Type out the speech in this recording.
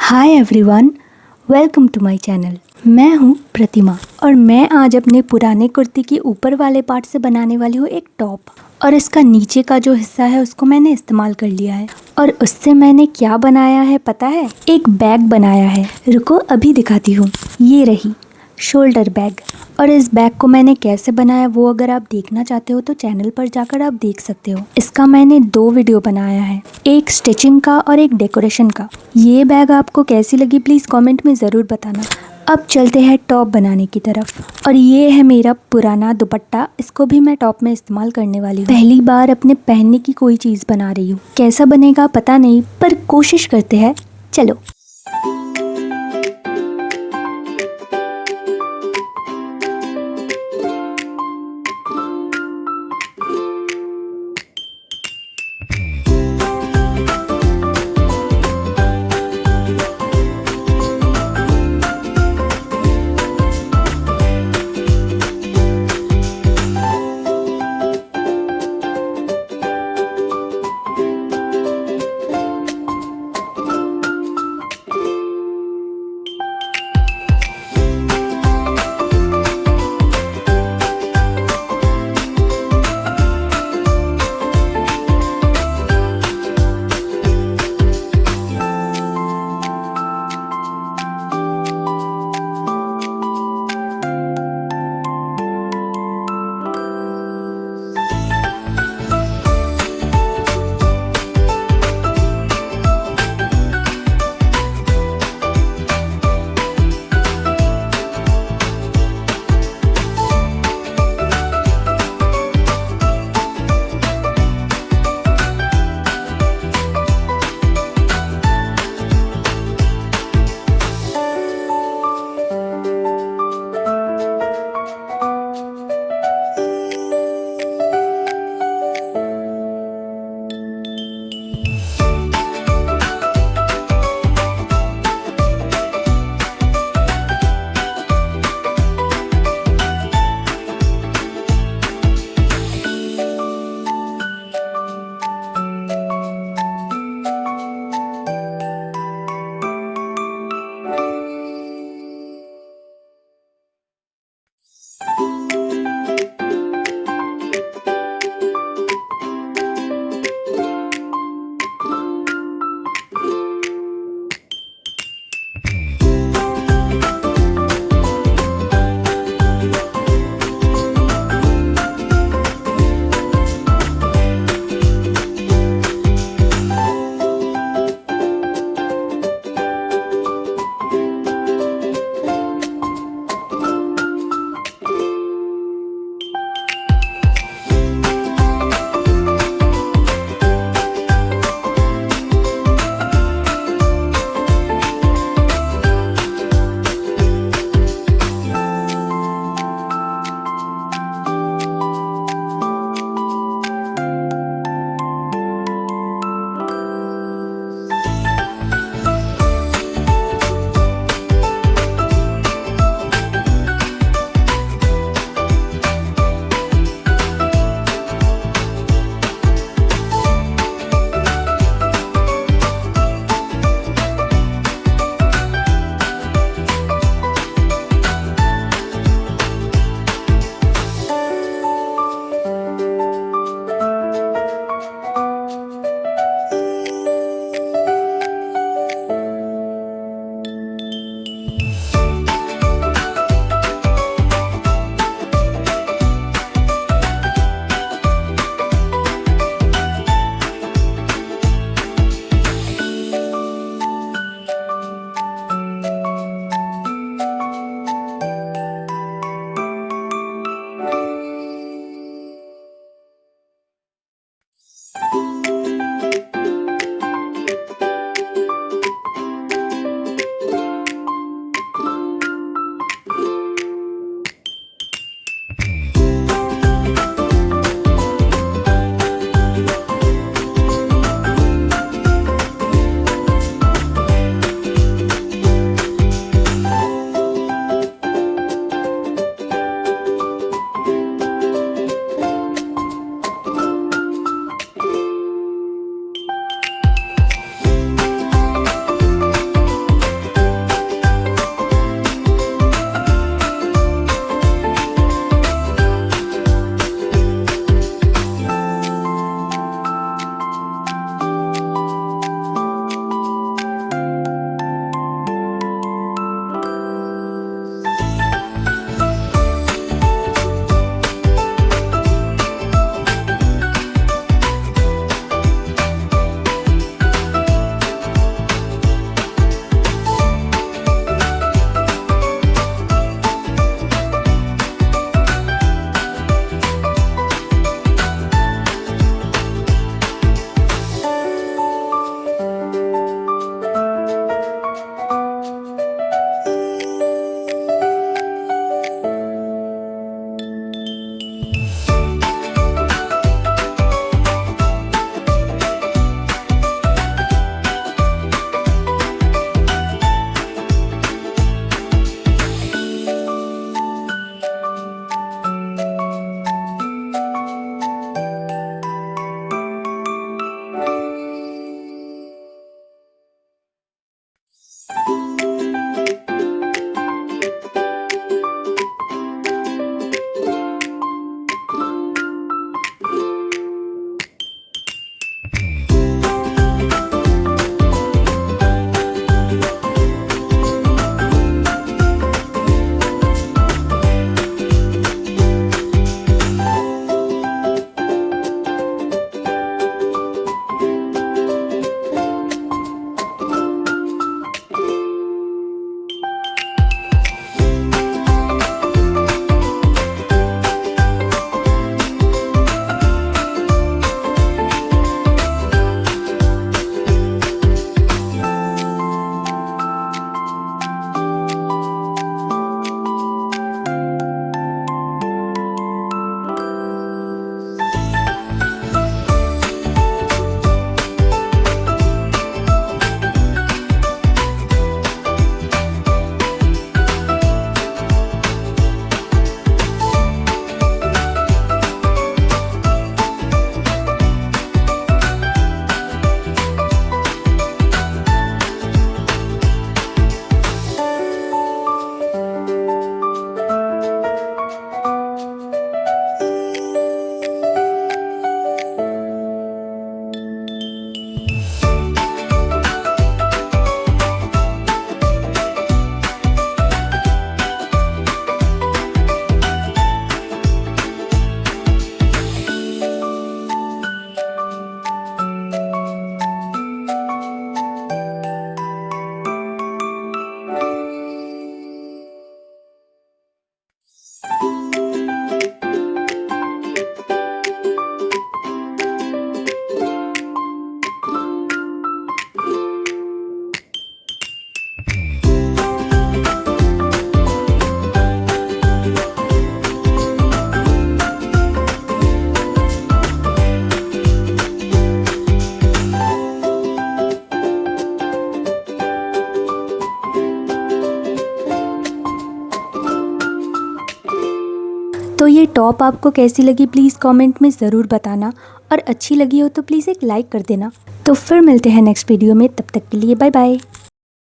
High everyone, welcome to my channel. मैं हूँ प्रतिमा और मैं आज अपने पुराने कुर्ती के ऊपर वाले पार्ट से बनाने वाली हूँ एक टॉप। और इसका नीचे का जो हिस्सा है उसको मैंने इस्तेमाल कर लिया है। और उससे मैंने क्या बनाया है पता है? एक बैग बनाया है। रुको अभी दिखाती हूँ। ये रही शोल्डर बैग। और इस बैग को मैंने कैसे बनाया वो अगर आप देखना चाहते हो तो चैनल पर जाकर आप देख सकते हो। इसका मैंने 2 वीडियो बनाया है, एक स्टिचिंग का और एक डेकोरेशन का। ये बैग आपको कैसी लगी प्लीज़ कमेंट में ज़रूर बताना। अब चलते हैं टॉप बनाने की तरफ। और ये है मेरा पुराना दुपट्टा, इसको भी मैं टॉप में इस्तेमाल करने वाली हूँ। पहली बार अपने पहनने की कोई चीज़ बना रही हूँ। कैसा बनेगा पता नहीं, पर कोशिश करते हैं। चलो। तो ये टॉप आपको कैसी लगी प्लीज़ कमेंट में ज़रूर बताना, और अच्छी लगी हो तो प्लीज़ एक लाइक कर देना। तो फिर मिलते हैं नेक्स्ट वीडियो में, तब तक के लिए बाय बाय।